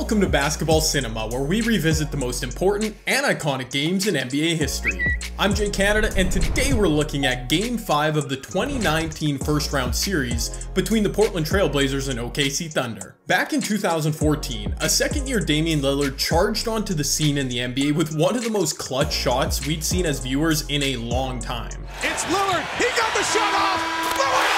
Welcome to Basketball Cinema, where we revisit the most important and iconic games in NBA history. I'm Jay Canada, and today we're looking at Game 5 of the 2019 first round series between the Portland Trail Blazers and OKC Thunder. Back in 2014, a second-year Damian Lillard charged onto the scene in the NBA with one of the most clutch shots we'd seen as viewers in a long time. It's Lillard, he got the shot off! Lillard,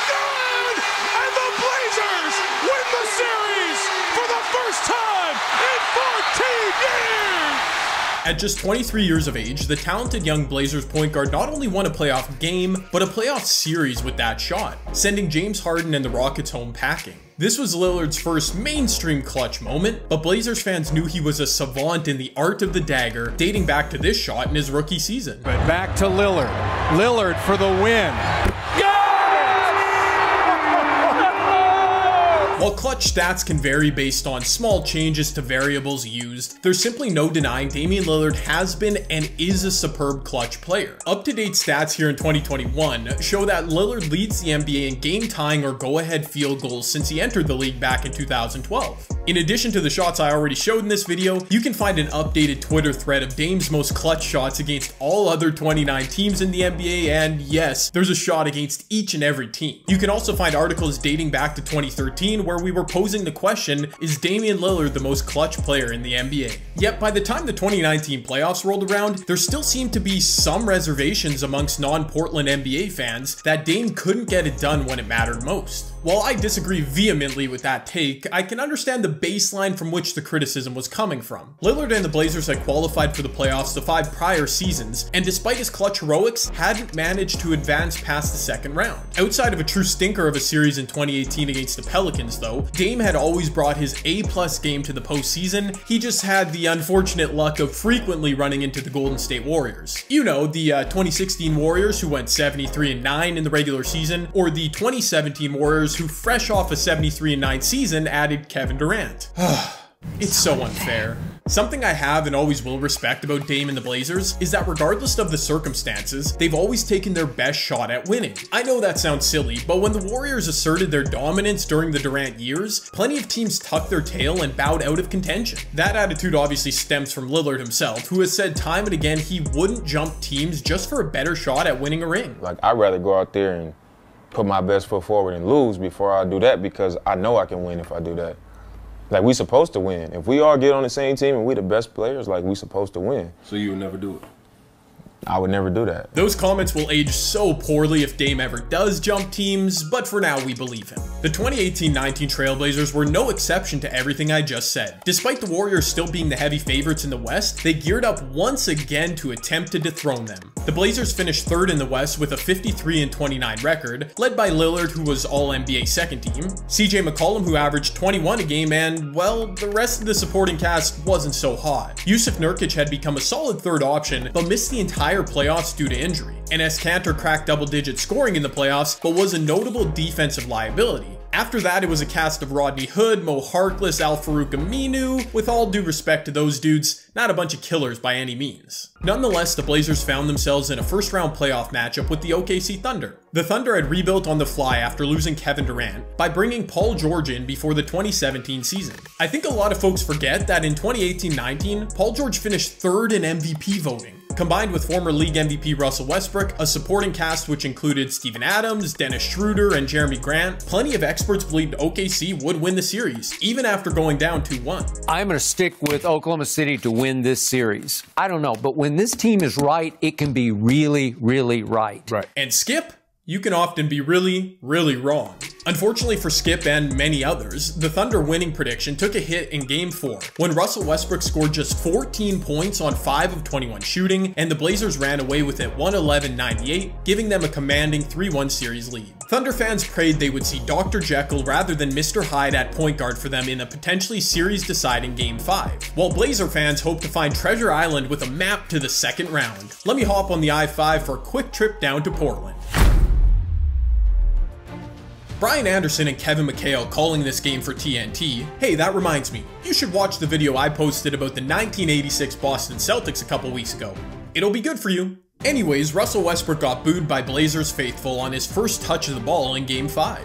good! And the Blazers win the series for the first time in 14 years! At just 23 years of age, the talented young Blazers point guard not only won a playoff game, but a playoff series with that shot, sending James Harden and the Rockets home packing. This was Lillard's first mainstream clutch moment, but Blazers fans knew he was a savant in the art of the dagger, dating back to this shot in his rookie season. But back to Lillard. Lillard for the win. While clutch stats can vary based on small changes to variables used, there's simply no denying Damian Lillard has been and is a superb clutch player. Up-to-date stats here in 2021 show that Lillard leads the NBA in game-tying or go-ahead field goals since he entered the league back in 2012. In addition to the shots I already showed in this video, you can find an updated Twitter thread of Dame's most clutch shots against all other 29 teams in the NBA, and yes, there's a shot against each and every team. You can also find articles dating back to 2013 where we were posing the question, is Damian Lillard the most clutch player in the NBA? Yet by the time the 2019 playoffs rolled around, there still seemed to be some reservations amongst non-Portland NBA fans that Dame couldn't get it done when it mattered most. While I disagree vehemently with that take, I can understand the baseline from which the criticism was coming from. Lillard and the Blazers had qualified for the playoffs the 5 prior seasons, and despite his clutch heroics, hadn't managed to advance past the second round. Outside of a true stinker of a series in 2018 against the Pelicans though, Dame had always brought his A-plus game to the postseason. He just had the unfortunate luck of frequently running into the Golden State Warriors. You know, the 2016 Warriors who went 73-9 in the regular season, or the 2017 Warriors who fresh off a 73-9 season added Kevin Durant. It's so unfair. Something I have and always will respect about Dame and the Blazers is that regardless of the circumstances, they've always taken their best shot at winning. I know that sounds silly, but when the Warriors asserted their dominance during the Durant years, plenty of teams tucked their tail and bowed out of contention. That attitude obviously stems from Lillard himself, who has said time and again he wouldn't jump teams just for a better shot at winning a ring. Like, I'd rather go out there and put my best foot forward and lose before I do that, because I know I can win if I do that. Like, we supposed to win. If we all get on the same team and we the best players, like, we supposed to win. So you would never do it? I would never do that. Those comments will age so poorly if Dame ever does jump teams, but for now we believe him. The 2018-19 Trailblazers were no exception to everything I just said. Despite the Warriors still being the heavy favorites in the West, they geared up once again to attempt to dethrone them. The Blazers finished third in the West with a 53-29 record, led by Lillard, who was All-NBA second team, CJ McCollum, who averaged 21 a game, and, well, the rest of the supporting cast wasn't so hot. Yusuf Nurkic had become a solid third option, but missed the entire playoffs due to injury. Enes Kanter cracked double-digit scoring in the playoffs, but was a notable defensive liability. After that, it was a cast of Rodney Hood, Mo Harkless, Al-Farouq Aminu. With all due respect to those dudes, not a bunch of killers by any means. Nonetheless, the Blazers found themselves in a first-round playoff matchup with the OKC Thunder. The Thunder had rebuilt on the fly after losing Kevin Durant by bringing Paul George in before the 2017 season. I think a lot of folks forget that in 2018-19, Paul George finished third in MVP voting. Combined with former league MVP Russell Westbrook, a supporting cast which included Steven Adams, Dennis Schroeder, and Jeremy Grant, plenty of experts believed OKC would win the series, even after going down 2-1. I'm going to stick with Oklahoma City to win this series. I don't know, but when this team is right, it can be really, really right. And Skip? You can often be really, really wrong. Unfortunately for Skip and many others, the Thunder winning prediction took a hit in Game 4, when Russell Westbrook scored just 14 points on 5 of 21 shooting, and the Blazers ran away with it 111-98, giving them a commanding 3-1 series lead. Thunder fans prayed they would see Dr. Jekyll rather than Mr. Hyde at point guard for them in a potentially series-deciding Game 5, while Blazer fans hoped to find Treasure Island with a map to the second round. Let me hop on the I-5 for a quick trip down to Portland. Brian Anderson and Kevin McHale calling this game for TNT. Hey, that reminds me, you should watch the video I posted about the 1986 Boston Celtics a couple weeks ago. It'll be good for you. Anyways, Russell Westbrook got booed by Blazers faithful on his first touch of the ball in Game 5.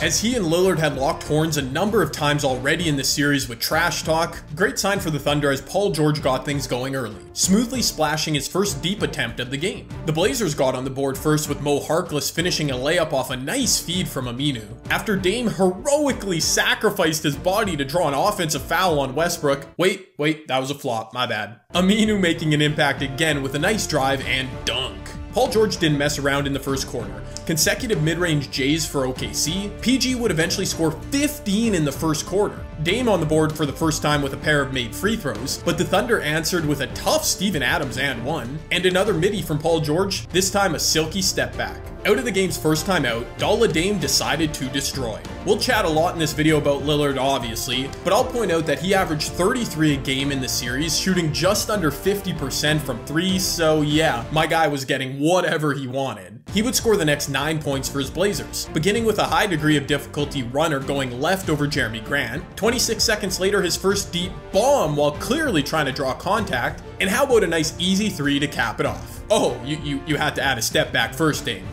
As he and Lillard had locked horns a number of times already in this series with trash talk, great sign for the Thunder as Paul George got things going early, smoothly splashing his first deep attempt of the game. The Blazers got on the board first with Mo Harkless finishing a layup off a nice feed from Aminu. After Dame heroically sacrificed his body to draw an offensive foul on Westbrook. Wait, that was a flop, my bad. Aminu making an impact again with a nice drive and dunk. Paul George didn't mess around in the first quarter. Consecutive mid-range J's for OKC. PG would eventually score 15 in the first quarter. Dame on the board for the first time with a pair of made free throws, but the Thunder answered with a tough Steven Adams and one, and another midi from Paul George, this time a silky step back. Out of the game's first time out, Dalla Dame decided to destroy. We'll chat a lot in this video about Lillard obviously, but I'll point out that he averaged 33 a game in the series, shooting just under 50% from 3, so yeah, my guy was getting whatever he wanted. He would score the next 9 points for his Blazers, beginning with a high degree of difficulty runner going left over Jeremy Grant. 26 seconds later, his first deep bomb while clearly trying to draw contact, and how about a nice easy 3 to cap it off? Oh, you had to add a step back first, Dame.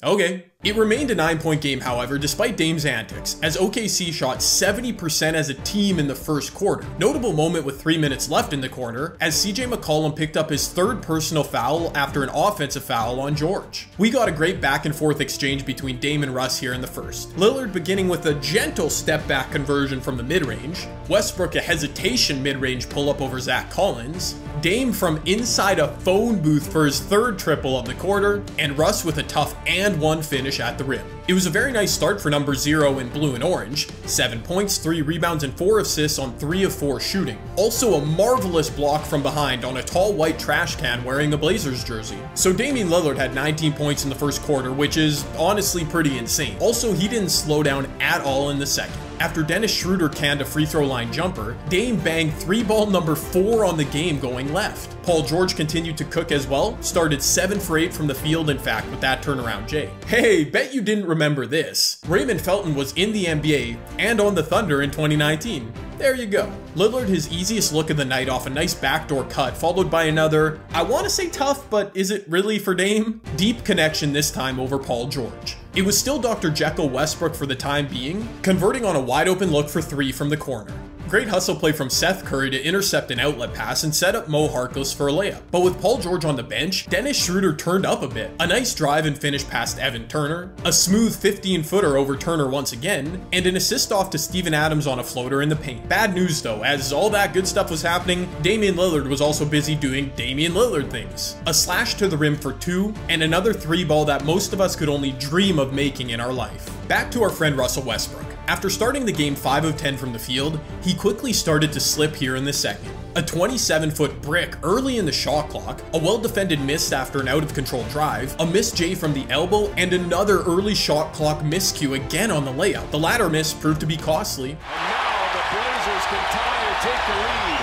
Okay. It remained a 9-point game, however, despite Dame's antics, as OKC shot 70% as a team in the first quarter. Notable moment with 3 minutes left in the quarter, as CJ McCollum picked up his third personal foul after an offensive foul on George. We got a great back and forth exchange between Dame and Russ here in the first. Lillard beginning with a gentle step back conversion from the mid-range, Westbrook a hesitation mid-range pull-up over Zach Collins, Dame from inside a phone booth for his third triple of the quarter, and Russ with a tough and one finish at the rim. It was a very nice start for number 0 in blue and orange. 7 points, 3 rebounds, and 4 assists on 3 of 4 shooting. Also a marvelous block from behind on a tall white trash can wearing a Blazers jersey. So Damian Lillard had 19 points in the first quarter, which is honestly pretty insane. Also, he didn't slow down at all in the second. After Dennis Schroeder canned a free throw line jumper, Dame banged 3-ball number 4 on the game going left. Paul George continued to cook as well, started 7 for 8 from the field in fact with that turnaround J. Hey, bet you didn't remember this. Raymond Felton was in the NBA and on the Thunder in 2019. There you go. Lillard his easiest look of the night off a nice backdoor cut, followed by another, I want to say tough, but is it really for Dame? Deep connection this time over Paul George. It was still Dr. Jekyll Westbrook for the time being, converting on a wide open look for 3 from the corner. Great hustle play from Seth Curry to intercept an outlet pass and set up Mo Harkless for a layup. But with Paul George on the bench, Dennis Schroeder turned up a bit. A nice drive and finish past Evan Turner, a smooth 15-footer over Turner once again, and an assist off to Steven Adams on a floater in the paint. Bad news though, as all that good stuff was happening, Damian Lillard was also busy doing Damian Lillard things. A slash to the rim for 2, and another 3-ball that most of us could only dream of making in our life. Back to our friend Russell Westbrook. After starting the game 5 of 10 from the field, he quickly started to slip here in the second. A 27-foot brick early in the shot clock, a well-defended miss after an out-of-control drive, a missed J from the elbow, and another early shot clock miscue again on the layup. The latter miss proved to be costly. And now the Blazers can tie or take the lead.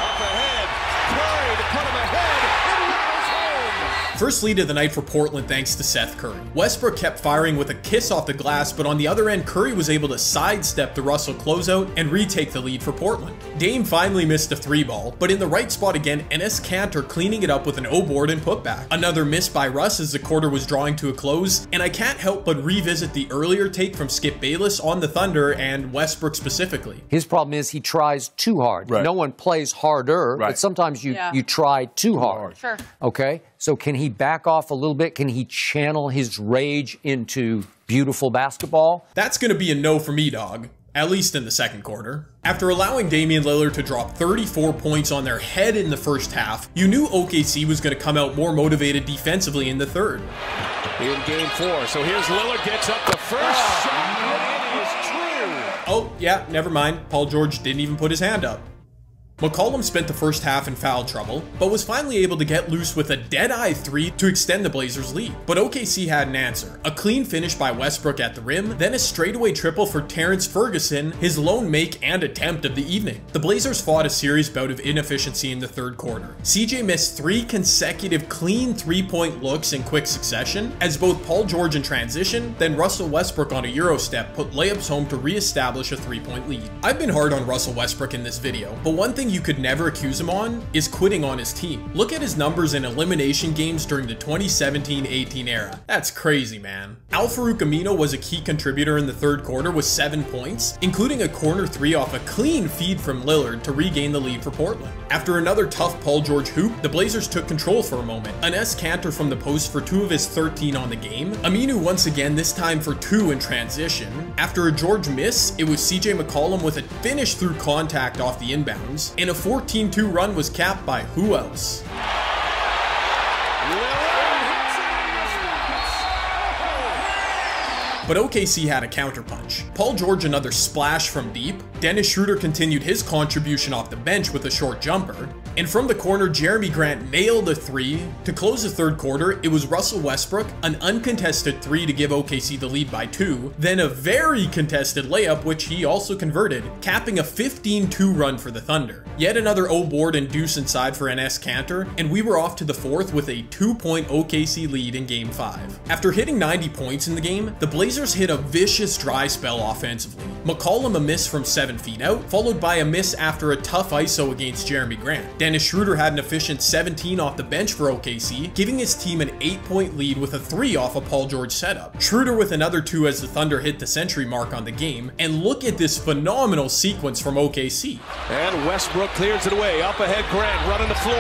Up ahead, Curry to put him ahead, and rattles home. First lead of the night for Portland thanks to Seth Curry. Westbrook kept firing with a kiss off the glass, but on the other end, Curry was able to sidestep the Russell closeout and retake the lead for Portland. Dame finally missed a 3-ball, but in the right spot again, Enes Kanter cleaning it up with an O-board and putback. Another miss by Russ as the quarter was drawing to a close, and I can't help but revisit the earlier take from Skip Bayless on the Thunder and Westbrook specifically. His problem is he tries too hard. Right. No one plays harder, Right. but sometimes you try too hard. Sure. Okay? So can he back off a little bit? Can he channel his rage into beautiful basketball? That's gonna be a no for me, dog. At least in the second quarter. After allowing Damian Lillard to drop 34 points on their head in the first half, you knew OKC was going to come out more motivated defensively in the third. In game 4, so here's Lillard, gets up the first shot, and it is true. Oh, yeah, never mind. Paul George didn't even put his hand up. McCollum spent the first half in foul trouble, but was finally able to get loose with a dead-eye 3 to extend the Blazers' lead. But OKC had an answer. A clean finish by Westbrook at the rim, then a straightaway triple for Terrence Ferguson, his lone make and attempt of the evening. The Blazers fought a serious bout of inefficiency in the third quarter. CJ missed 3 consecutive clean 3-point looks in quick succession, as both Paul George in transition, then Russell Westbrook on a Euro step put layups home to re-establish a 3-point lead. I've been hard on Russell Westbrook in this video, but one thing thing you could never accuse him on is quitting on his team. Look at his numbers in elimination games during the 2017-18 era. That's crazy, man. Al-Farouq Aminu was a key contributor in the third quarter with 7 points, including a corner 3 off a clean feed from Lillard to regain the lead for Portland. After another tough Paul George hoop, the Blazers took control for a moment. An Cantor from the post for 2 of his 13 on the game. Aminu once again, this time for 2 in transition. After a George miss, it was CJ McCollum with a finish through contact off the inbounds, and a 14-2 run was capped by who else? But OKC had a counterpunch. Paul George another splash from deep, Dennis Schroeder continued his contribution off the bench with a short jumper, and from the corner, Jeremy Grant nailed a 3. To close the third quarter, it was Russell Westbrook, an uncontested 3 to give OKC the lead by 2, then a very contested layup which he also converted, capping a 15-2 run for the Thunder. Yet another O board and deuce inside for Cantor, and we were off to the fourth with a 2-point OKC lead in Game 5. After hitting 90 points in the game, the Blazers hit a vicious dry spell offensively. McCollum a miss from 7 feet out, followed by a miss after a tough ISO against Jeremy Grant. Dennis Schroeder had an efficient 17 off the bench for OKC, giving his team an 8-point lead with a 3 off a Paul George setup. Schroeder with another 2 as the Thunder hit the century mark on the game, and look at this phenomenal sequence from OKC. And Westbrook clears it away, up ahead Grant running the floor.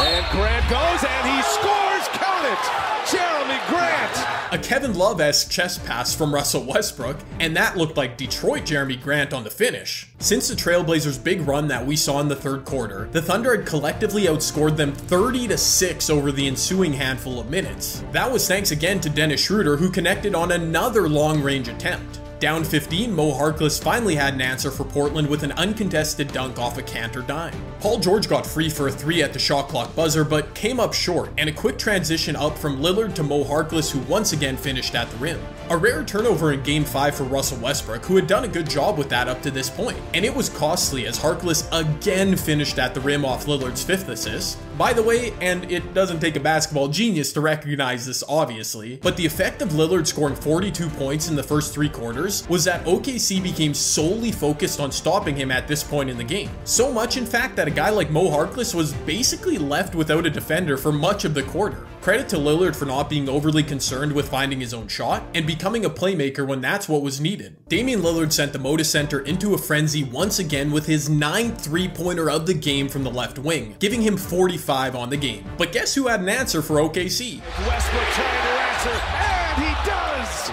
And Grant goes and he scores, count it! Jeremy Grant! A Kevin Love-esque chest pass from Russell Westbrook, and that looked like Detroit Jeremy Grant on the finish. Since the Trailblazers' big run that we saw in the third quarter, the Thunder had collectively outscored them 30-6 over the ensuing handful of minutes. That was thanks again to Dennis Schroeder, who connected on another long-range attempt. Down 15, Mo Harkless finally had an answer for Portland with an uncontested dunk off a Cantor dime. Paul George got free for a 3 at the shot clock buzzer, but came up short, and a quick transition up from Lillard to Mo Harkless, who once again finished at the rim. A rare turnover in Game 5 for Russell Westbrook, who had done a good job with that up to this point, and it was costly as Harkless again finished at the rim off Lillard's 5th assist. By the way, and it doesn't take a basketball genius to recognize this obviously, but the effect of Lillard scoring 42 points in the first 3 quarters was that OKC became solely focused on stopping him at this point in the game. So much in fact that a guy like Mo Harkless was basically left without a defender for much of the quarter. Credit to Lillard for not being overly concerned with finding his own shot and becoming a playmaker when that's what was needed. Damian Lillard sent the Moda Center into a frenzy once again with his 9th three-pointer of the game from the left wing, giving him 45 on the game. But guess who had an answer for OKC? Westbrook trying to answer, and he does!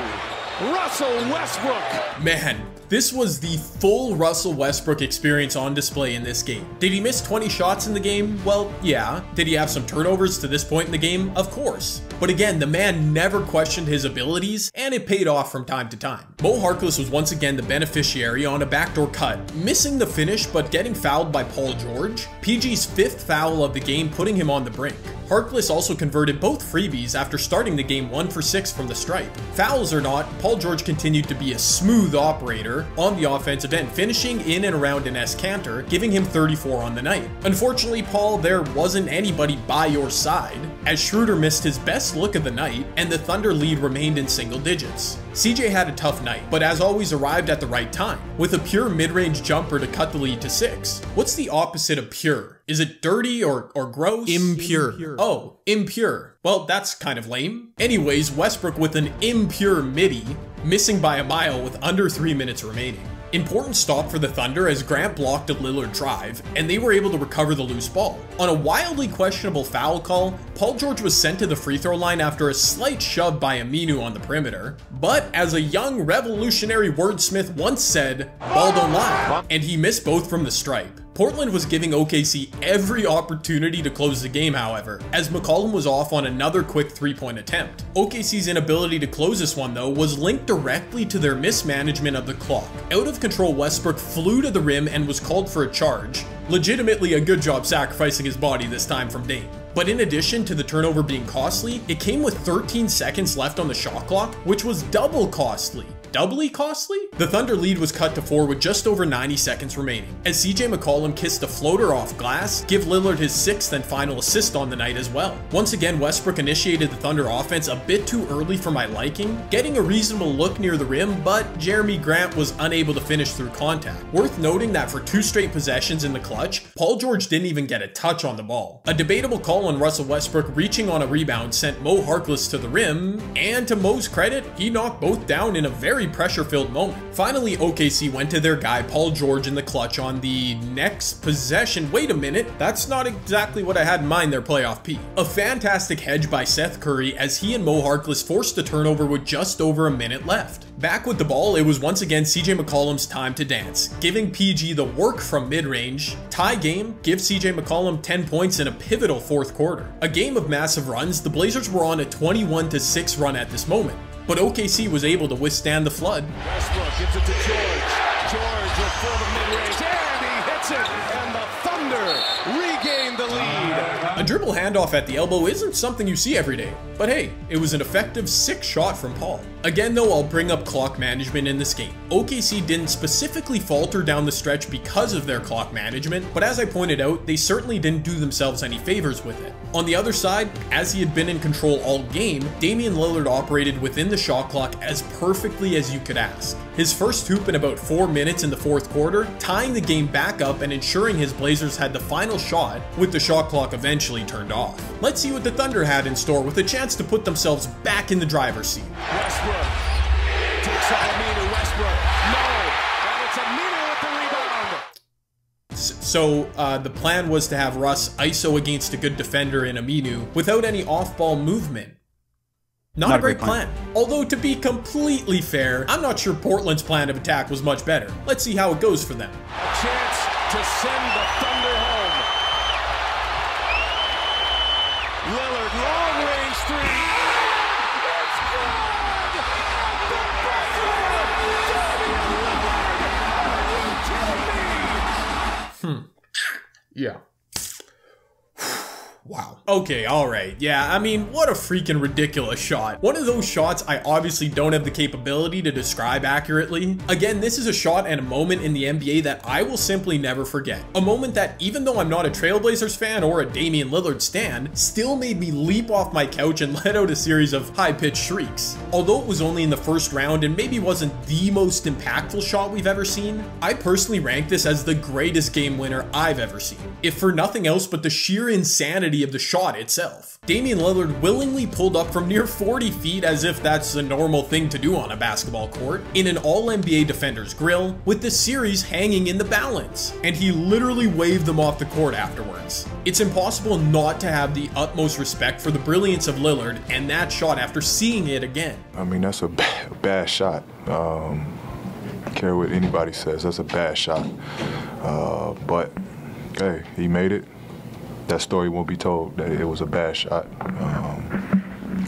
Russell Westbrook! Man, this was the full Russell Westbrook experience on display in this game. Did he miss 20 shots in the game? Well, yeah. Did he have some turnovers to this point in the game? Of course. But again, the man never questioned his abilities, and it paid off from time to time. Mo Harkless was once again the beneficiary on a backdoor cut, missing the finish but getting fouled by Paul George, PG's 5th foul of the game putting him on the brink. Harkless also converted both freebies after starting the game 1 for 6 from the stripe. Fouls or not, Paul George continued to be a smooth operator on the offensive end, finishing in and around Cantor, giving him 34 on the night. Unfortunately, Paul, there wasn't anybody by your side, as Schroeder missed his best look of the night, and the Thunder lead remained in single digits. CJ had a tough night, but as always arrived at the right time, with a pure mid-range jumper to cut the lead to 6. What's the opposite of pure? Is it dirty or gross? Impure. Oh, impure. Well, that's kind of lame. Anyways, Westbrook with an impure midi, missing by a mile with under 3 minutes remaining. Important stop for the Thunder as Grant blocked a Lillard drive, and they were able to recover the loose ball. On a wildly questionable foul call, Paul George was sent to the free throw line after a slight shove by Aminu on the perimeter. But as a young revolutionary wordsmith once said, ball don't lie, and he missed both from the stripe. Portland was giving OKC every opportunity to close the game, however, as McCollum was off on another quick 3-point attempt. OKC's inability to close this one, though, was linked directly to their mismanagement of the clock. Out of control, Westbrook flew to the rim and was called for a charge. Legitimately a good job sacrificing his body this time from Dame. But in addition to the turnover being costly, it came with 13 seconds left on the shot clock, which was double costly. doubly costly? The Thunder lead was cut to 4 with just over 90 seconds remaining, as CJ McCollum kissed a floater off glass, give Lillard his 6th and final assist on the night as well. Once again, Westbrook initiated the Thunder offense a bit too early for my liking, getting a reasonable look near the rim, but Jeremy Grant was unable to finish through contact. Worth noting that for 2 straight possessions in the clutch, Paul George didn't even get a touch on the ball. A debatable call on Russell Westbrook reaching on a rebound sent Mo Harkless to the rim, and to Mo's credit, he knocked both down in a very pressure-filled moment. Finally, OKC went to their guy Paul George in the clutch on the next possession. Wait a minute, that's not exactly what I had in mind, their playoff P. A fantastic hedge by Seth Curry as he and Mo Harkless forced a turnover with just over a minute left. Back with the ball, it was once again CJ McCollum's time to dance, giving PG the work from mid-range. Tie game, give CJ McCollum 10 points in a pivotal 4th quarter. A game of massive runs, the Blazers were on a 21-6 run at this moment, but OKC was able to withstand the flood. Westbrook gives it to George. George will throw the mid-range, and he hits it, and the Thunder regain the lead. A dribble handoff at the elbow isn't something you see every day, but hey, it was an effective 6 shot from Paul. Again though, I'll bring up clock management in this game. OKC didn't specifically falter down the stretch because of their clock management, but as I pointed out, they certainly didn't do themselves any favors with it. On the other side, as he had been in control all game, Damian Lillard operated within the shot clock as perfectly as you could ask. His first hoop in about 4 minutes in the 4th quarter, tying the game back up and ensuring his Blazers had the final shot with the shot clock eventually turned off. Let's see what the Thunder had in store with a chance to put themselves back in the driver's seat. Westbrook takes out Aminu. Westbrook, no, and it's Aminu with the rebound. So the plan was to have Russ ISO against a good defender in Aminu without any off-ball movement. Not a great plan. Although, to be completely fair, I'm not sure Portland's plan of attack was much better. Let's see how it goes for them. A chance to send the Thunder home. Lillard, long-range 3. It's good! Damian Lillard! Are you kidding me? Yeah. Wow. Okay, alright. Yeah, I mean, what a freaking ridiculous shot. One of those shots I obviously don't have the capability to describe accurately. Again, this is a shot and a moment in the NBA that I will simply never forget. A moment that, even though I'm not a Trailblazers fan or a Damian Lillard stan, still made me leap off my couch and let out a series of high-pitched shrieks. Although it was only in the first round and maybe wasn't the most impactful shot we've ever seen, I personally rank this as the greatest game winner I've ever seen. If for nothing else but the sheer insanity of the shot itself. Damian Lillard willingly pulled up from near 40 feet as if that's a normal thing to do on a basketball court, in an all-NBA defender's grill, with the series hanging in the balance, and he literally waved them off the court afterwards. It's impossible not to have the utmost respect for the brilliance of Lillard and that shot after seeing it again. I mean, that's a bad shot. Care what anybody says, that's a bad shot. But hey, he made it. That story won't be told, that it was a bad shot.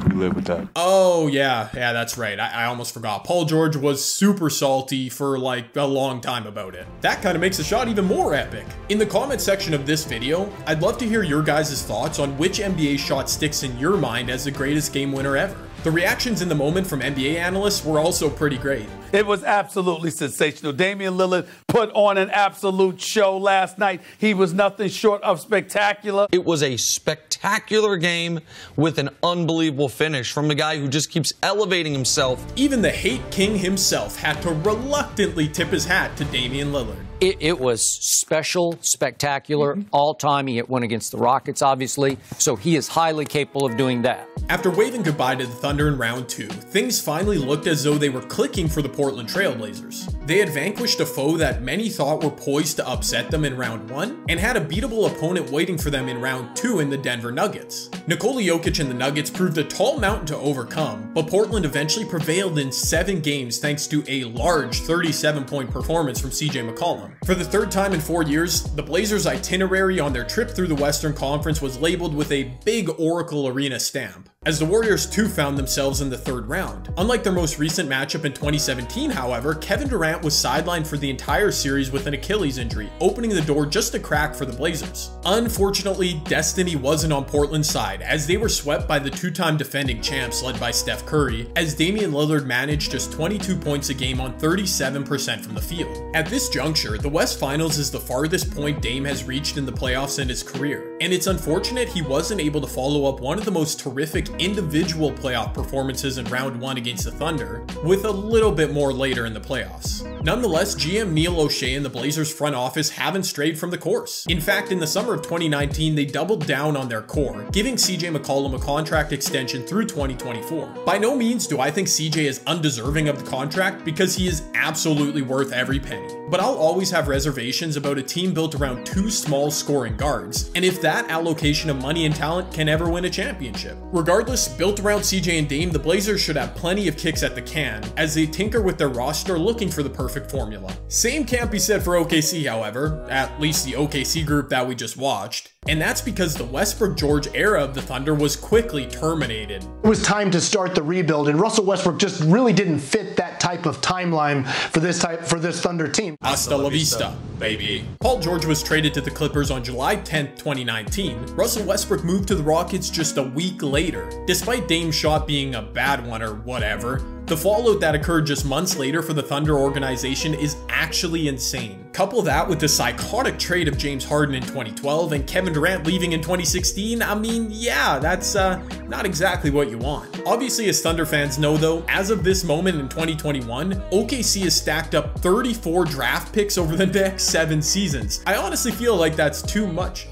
We live with that. Oh, yeah, that's right. I almost forgot. Paul George was super salty for like a long time about it. That kind of makes the shot even more epic. In the comment section of this video, I'd love to hear your guys' thoughts on which NBA shot sticks in your mind as the greatest game winner ever. The reactions in the moment from NBA analysts were also pretty great. It was absolutely sensational. Damian Lillard put on an absolute show last night. He was nothing short of spectacular. It was a spectacular game with an unbelievable finish from a guy who just keeps elevating himself. Even the hate king himself had to reluctantly tip his hat to Damian Lillard. It was special, spectacular, all-time. He hit one against the Rockets, obviously, so he is highly capable of doing that. After waving goodbye to the Thunder in round 2, things finally looked as though they were clicking for the Portland Trailblazers. They had vanquished a foe that many thought were poised to upset them in round 1, and had a beatable opponent waiting for them in round 2 in the Denver Nuggets. Nikola Jokic and the Nuggets proved a tall mountain to overcome, but Portland eventually prevailed in 7 games thanks to a large 37-point performance from CJ McCollum. For the 3rd time in 4 years, the Blazers' itinerary on their trip through the Western Conference was labeled with a big Oracle Arena stamp. as the Warriors too found themselves in the third round. Unlike their most recent matchup in 2017, however, Kevin Durant was sidelined for the entire series with an Achilles injury, opening the door just a crack for the Blazers. Unfortunately, destiny wasn't on Portland's side, as they were swept by the two-time defending champs led by Steph Curry, as Damian Lillard managed just 22 points a game on 37% from the field. At this juncture, the West Finals is the farthest point Dame has reached in the playoffs in his career, and it's unfortunate he wasn't able to follow up one of the most terrific individual playoff performances in round 1 against the Thunder with a little bit more later in the playoffs. Nonetheless, GM Neil O'Shea and the Blazers front office haven't strayed from the course. In fact, in the summer of 2019, they doubled down on their core, giving CJ McCollum a contract extension through 2024. By no means do I think CJ is undeserving of the contract, because he is absolutely worth every penny. But I'll always have reservations about a team built around two small scoring guards, and if that allocation of money and talent can ever win a championship. Regardless, built around CJ and Dame, the Blazers should have plenty of kicks at the can as they tinker with their roster looking for the perfect formula. Same can't be said for OKC, however, at least the OKC group that we just watched. And that's because the Westbrook-George era of the Thunder was quickly terminated. It was time to start the rebuild, and Russell Westbrook just really didn't fit that type of timeline for this Thunder team. Hasta la vista, baby. Paul George was traded to the Clippers on July 10th, 2019. Russell Westbrook moved to the Rockets just a week later. Despite Dame's shot being a bad one or whatever, the fallout that occurred just months later for the Thunder organization is actually insane. Couple that with the psychotic trade of James Harden in 2012 and Kevin Durant leaving in 2016, I mean, yeah, that's not exactly what you want. Obviously, as Thunder fans know though, as of this moment in 2021, OKC has stacked up 34 draft picks over the next 7 seasons. I honestly feel like that's too much.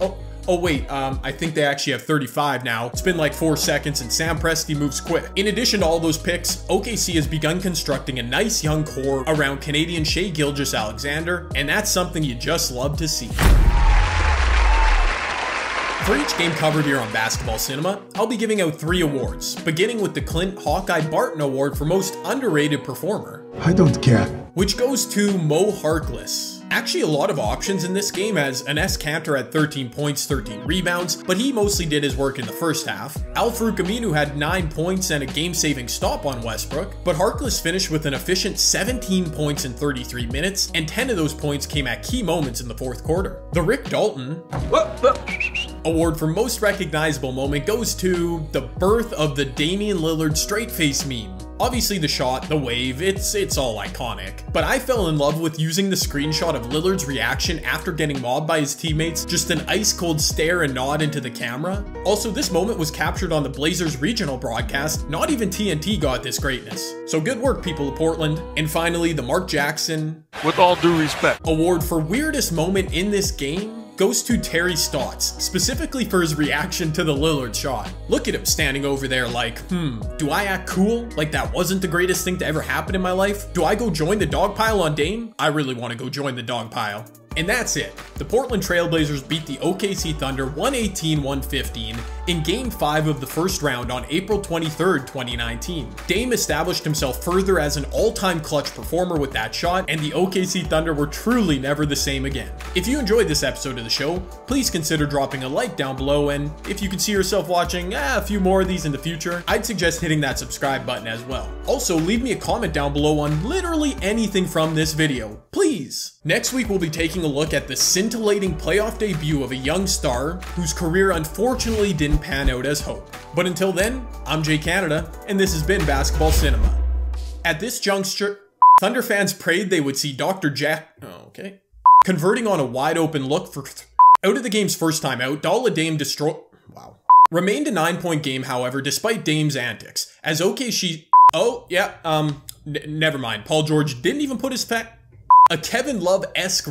Oh wait, I think they actually have 35 now. It's been like 4 seconds and Sam Presti moves quick. In addition to all those picks, OKC has begun constructing a nice young core around Canadian Shai Gilgeous-Alexander, and that's something you just love to see. For each game covered here on Basketball Cinema, I'll be giving out 3 awards, beginning with the Clint Hawkeye Barton Award for Most Underrated Performer. I don't care. Which goes to Mo Harkless. Actually a lot of options in this game, as Enes Kanter had 13 points, 13 rebounds, but he mostly did his work in the first half. Al-Farouq Aminu had 9 points and a game-saving stop on Westbrook, but Harkless finished with an efficient 17 points in 33 minutes, and 10 of those points came at key moments in the fourth quarter. The Rick Dalton Award for Most Recognizable Moment goes to the birth of the Damian Lillard straight face meme. Obviously the shot, the wave, it's all iconic. But I fell in love with using the screenshot of Lillard's reaction after getting mobbed by his teammates, just an ice cold stare and nod into the camera. Also, this moment was captured on the Blazers regional broadcast. Not even TNT got this greatness. So good work, people of Portland. And finally, the Mark Jackson, With all due respect, Award for Weirdest Moment in this game goes to Terry Stotts, specifically for his reaction to the Lillard shot. Look at him standing over there like, do I act cool? Like that wasn't the greatest thing to ever happen in my life? Do I go join the dog pile on Dame? I really want to go join the dog pile. And that's it. The Portland Trailblazers beat the OKC Thunder 118-115 in Game 5 of the first round on April 23rd, 2019. Dame established himself further as an all-time clutch performer with that shot, and the OKC Thunder were truly never the same again. If you enjoyed this episode of the show, please consider dropping a like down below, and if you can see yourself watching a few more of these in the future, I'd suggest hitting that subscribe button as well. Also, leave me a comment down below on literally anything from this video, please. Next week, we'll be taking a look at the scintillating playoff debut of a young star whose career unfortunately didn't pan out as hoped. But until then, I'm Jay Canada, and this has been Basketball Cinema. At this juncture, Thunder fans prayed they would see Dr. Jack... converting on a wide open look for... Out of the game's first time out, Dalla Dame remained a 9-point game, however, despite Dame's antics, as OKC... never mind. Paul George didn't even put his a Kevin Love-esque